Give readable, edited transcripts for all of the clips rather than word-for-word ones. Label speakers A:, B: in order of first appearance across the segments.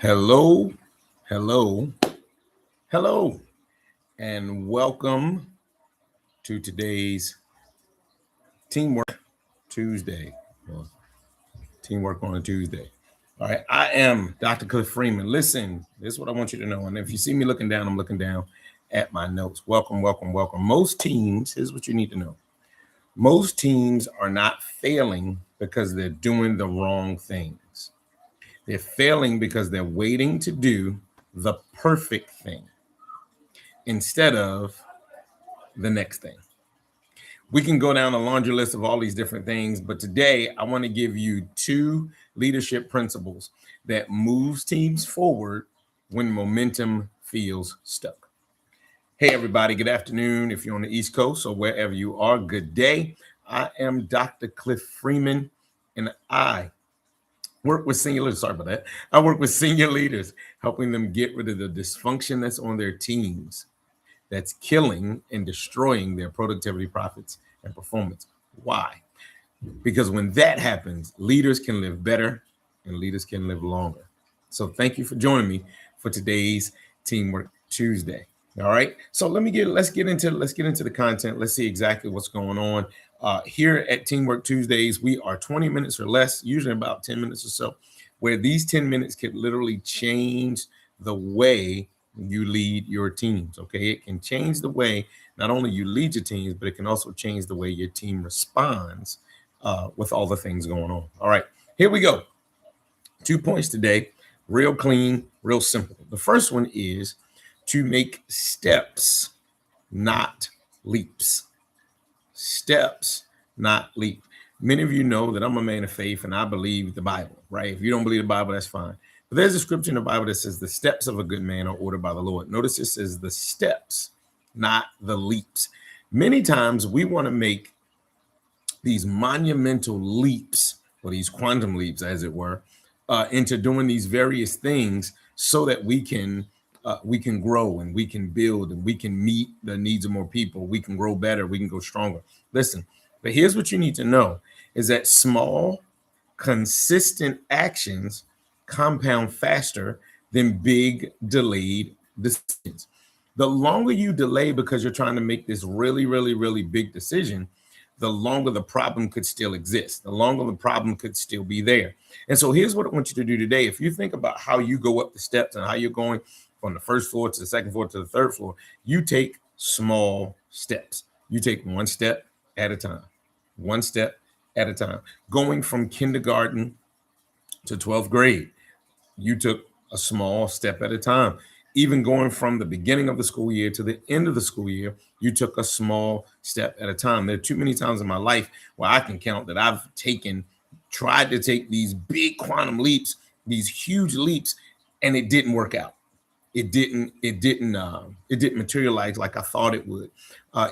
A: Hello, hello, hello, and welcome to today's Teamwork Tuesday. Or Teamwork on a Tuesday. All right, I am Dr. Cliff Freeman. Listen, this is what I want you to know. And if you see me looking down, I'm looking down at my notes. Welcome, welcome, welcome. Most teams, here's what you need to know. Most teams are not failing because they're doing the wrong things. They're failing because they're waiting to do the perfect thing instead of the next thing. We can go down a laundry list of all these different things, but today I want to give you two leadership principles that moves teams forward when momentum feels stuck. Hey everybody, good afternoon. If you're on the East Coast or wherever you are, good day. I am Dr. Cliff Freeman, and I work with senior leaders. Sorry about that. I work with senior leaders, helping them get rid of the dysfunction that's on their teams, that's killing and destroying their productivity, profits, and performance. Why? Because when that happens, leaders can live better and leaders can live longer. So thank you for joining me for today's Teamwork Tuesday. All right. So let's get into the content. Let's see exactly what's going on. Here at Teamwork Tuesdays, we are 20 minutes or less, usually about 10 minutes or so, where these 10 minutes could literally change the way you lead your teams. Okay, it can change the way not only you lead your teams, but it can also change the way your team responds with all the things going on. All right, here we go. 2 points today, real clean, real simple. The first one is to make steps, not leaps. Steps, not leap. Many of you know that I'm a man of faith and I believe the Bible, right? If you don't believe the Bible, that's fine. But there's a scripture in the Bible that says the steps of a good man are ordered by the Lord. Notice it says the steps, not the leaps. Many times we want to make these monumental leaps, or these quantum leaps, as it were, into doing these various things so that we can grow and we can build and we can meet the needs of more people. We can grow better. We can go stronger. Listen, but here's what you need to know is that small, consistent actions compound faster than big, delayed decisions. The longer you delay because you're trying to make this really, really, really big decision, the longer the problem could still exist, the longer the problem could still be there. And so here's what I want you to do today. If you think about how you go up the steps and how you're going from the first floor to the second floor to the third floor, you take small steps. You take one step at a time, one step at a time. Going from kindergarten to 12th grade, you took a small step at a time. Even going from the beginning of the school year to the end of the school year, you took a small step at a time. There are too many times in my life where I can count that I've tried to take these big quantum leaps, these huge leaps, and it didn't work out. It didn't materialize like I thought it would.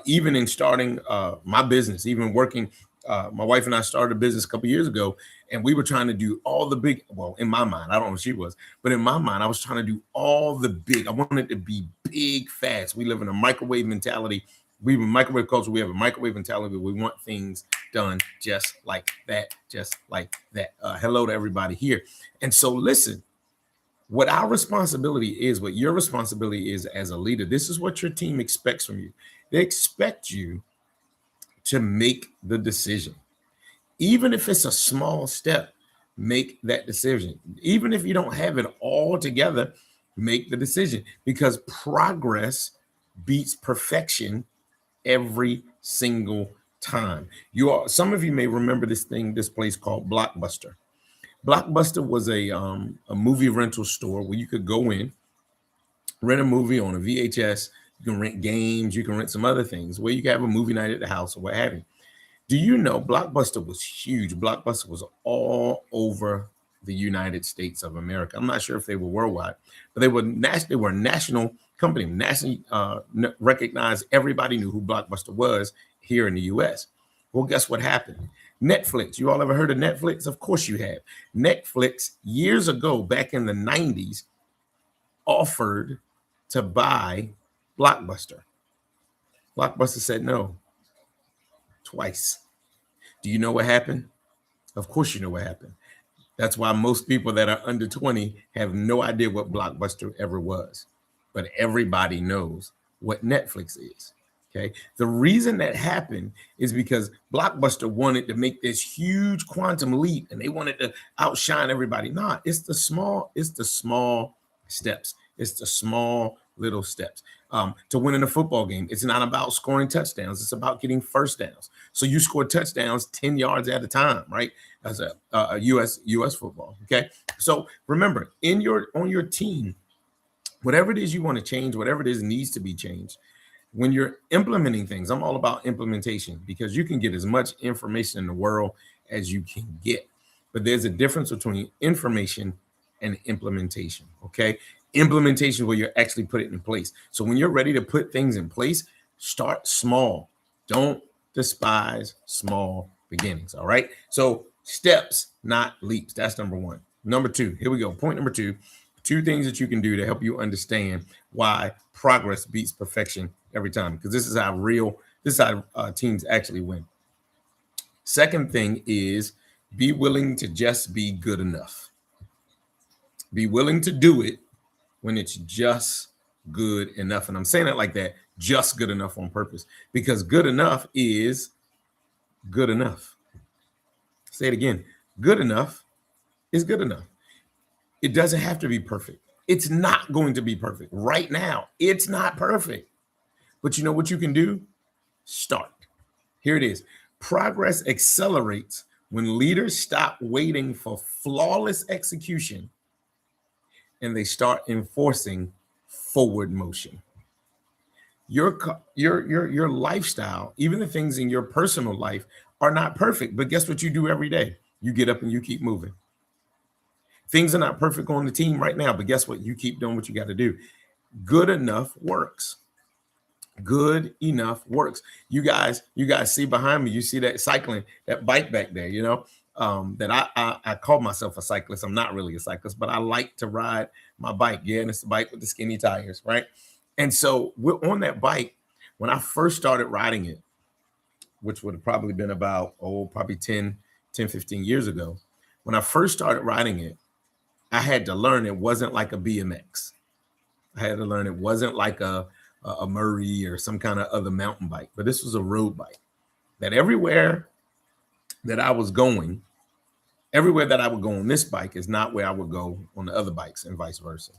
A: Even in starting my business, even working, my wife and I started a business a couple years ago, and we were trying to do all the big. Well, in my mind, I don't know if she was, but in my mind, I was trying to do all the big. I wanted to be big, fast. We live in a microwave mentality. We have a microwave culture. We have a microwave mentality. We want things done just like that, just like that. Hello to everybody here. And so, listen. What our responsibility is, what your responsibility is as a leader, this is what your team expects from you. They expect you to make the decision. Even if it's a small step, make that decision. Even if you don't have it all together, make the decision, because progress beats perfection every single time. Some of you may remember this place called Blockbuster. Blockbuster was a movie rental store where you could go in, rent a movie on a VHS. You can rent games. You can rent some other things where you can have a movie night at the house or what have you. Do you know Blockbuster was huge? Blockbuster was all over the United States of America. I'm not sure if they were worldwide, but they were a national company, nationally recognized. Everybody knew who Blockbuster was here in the U.S. Well, guess what happened? Netflix. You all ever heard of Netflix? Of course you have. Netflix, years ago, back in the 90s, offered to buy Blockbuster. Blockbuster said no twice. Do you know what happened? Of course you know what happened. That's why most people that are under 20 have no idea what Blockbuster ever was. But everybody knows what Netflix is. Okay. The reason that happened is because Blockbuster wanted to make this huge quantum leap and they wanted to outshine everybody. Nah, it's the small steps. It's the small little steps. To win in a football game, it's not about scoring touchdowns, it's about getting first downs. So you score touchdowns 10 yards at a time, right? As a US football. Okay. So remember, on your team, whatever it is you want to change, whatever it is needs to be changed. When you're implementing things, I'm all about implementation because you can get as much information in the world as you can get. But there's a difference between information and implementation. Okay. Implementation where you're actually put it in place. So when you're ready to put things in place, start small. Don't despise small beginnings. All right. So steps, not leaps. That's number one. Number two, here we go. Point number two. Two things that you can do to help you understand why progress beats perfection every time, because this is how teams actually win. Second thing is be willing to just be good enough. Be willing to do it when it's just good enough. And I'm saying it like that, just good enough on purpose, because good enough is good enough. Say it again. Good enough is good enough. It doesn't have to be perfect. It's not going to be perfect. Right now, it's not perfect. But you know what you can do? Start. Here it is. Progress accelerates when leaders stop waiting for flawless execution and they start enforcing forward motion. Your lifestyle, even the things in your personal life, are not perfect. But guess what you do every day? You get up and you keep moving. Things are not perfect on the team right now, but guess what? You keep doing what you got to do. Good enough works. Good enough works. You guys see behind me, you see that cycling, that bike back there, that I call myself a cyclist. I'm not really a cyclist, but I like to ride my bike. Yeah, and it's the bike with the skinny tires, right? And so we're on that bike. When I first started riding it, which would have probably been about, probably 10, 15 years ago. When I first started riding it, I had to learn it wasn't like a BMX. I had to learn it wasn't like a Murray or some kind of other mountain bike, but this was a road bike that everywhere that I was going, everywhere that I would go on this bike is not where I would go on the other bikes and vice versa.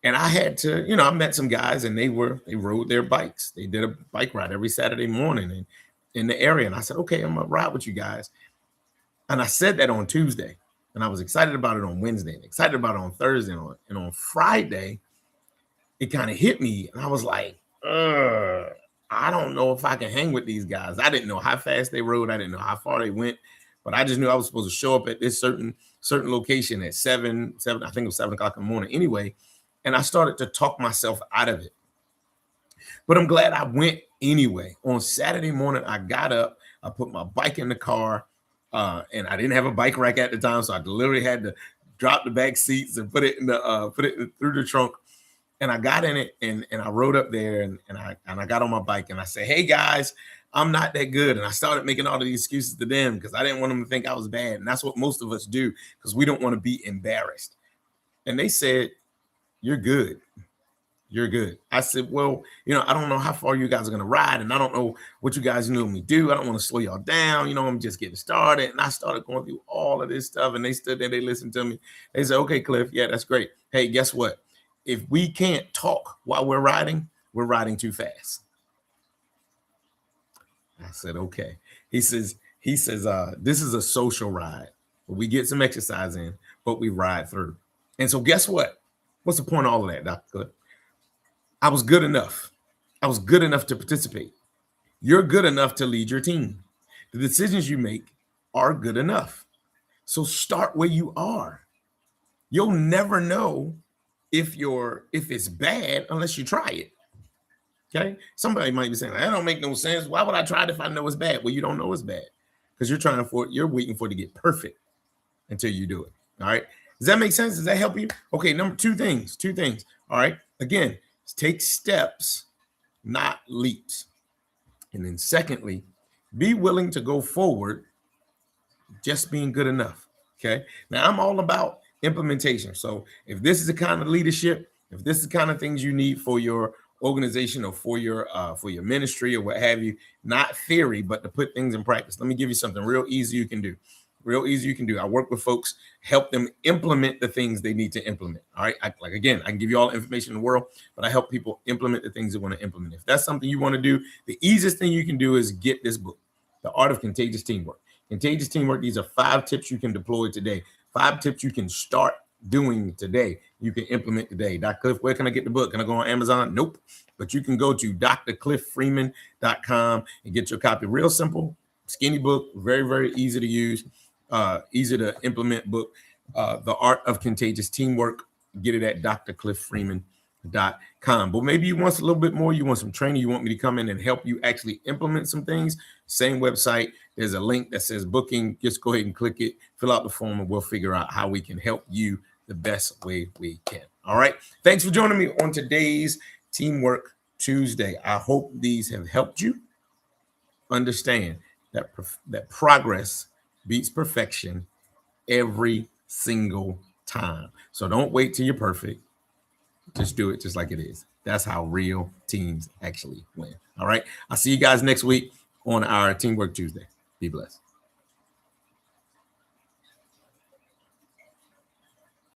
A: And I had to, I met some guys and they rode their bikes. They did a bike ride every Saturday morning in the area. And I said, okay, I'm gonna ride with you guys. And I said that on Tuesday. And I was excited about it on Wednesday, and excited about it on Thursday. And on Friday, it kind of hit me. And I was like, I don't know if I can hang with these guys. I didn't know how fast they rode. I didn't know how far they went. But I just knew I was supposed to show up at this certain location at 7, I think it was 7 o'clock in the morning anyway. And I started to talk myself out of it. But I'm glad I went anyway. On Saturday morning, I got up, I put my bike in the car, and I didn't have a bike rack at the time, so I literally had to drop the back seats and put it through the trunk. And I got in it and I rode up there and I got on my bike and I said, hey guys, I'm not that good. And I started making all of these excuses to them because I didn't want them to think I was bad. And that's what most of us do because we don't want to be embarrassed. And they said, you're good. You're good. I said, well, I don't know how far you guys are going to ride. And I don't know what you guys know me do. I don't want to slow y'all down. I'm just getting started. And I started going through all of this stuff. And they stood there, they listened to me. They said, okay, Cliff, yeah, that's great. Hey, guess what? If we can't talk while we're riding too fast. I said, okay. He says, this is a social ride. We get some exercise in, but we ride through. And so guess what? What's the point of all of that, Dr. Cliff? I was good enough. I was good enough to participate. You're good enough to lead your team. The decisions you make are good enough. So start where you are. You'll never know if it's bad unless you try it. Okay. Somebody might be saying, that don't make no sense. Why would I try it if I know it's bad? Well, you don't know it's bad because you're waiting for it to get perfect until you do it. All right. Does that make sense? Does that help you? Okay. Two things. All right. Again, take steps, not leaps. And then secondly, be willing to go forward just being good enough. Okay. Now I'm all about implementation. So if this is the kind of leadership, if this is the kind of things you need for your organization or for your ministry or what have you, not theory, but to put things in practice. Let me give you something real easy you can do. Real easy you can do. I work with folks, help them implement the things they need to implement. All right. I can give you all the information in the world, but I help people implement the things they want to implement. If that's something you want to do, the easiest thing you can do is get this book, The Art of Contagious Teamwork. Contagious Teamwork. These are 5 tips you can deploy today. 5 tips you can start doing today. You can implement today. Dr. Cliff, where can I get the book? Can I go on Amazon? Nope. But you can go to drcliffreeman.com and get your copy. Real simple, skinny book, very, very easy to use, easy to implement book. The Art of Contagious Teamwork. Get it at drcliffreeman.com. But maybe you want a little bit more. You want some training. You want me to come in and help you actually implement some things. Same website. There's a link that says booking. Just go ahead and click it, fill out the form, and we'll figure out how we can help you the best way we can. All right. Thanks for joining me on today's Teamwork Tuesday. I hope these have helped you understand that progress beats perfection every single time. So don't wait till you're perfect. Just do it just like it is. That's how real teams actually win. All right. I'll see you guys next week on our Teamwork Tuesday. Be blessed.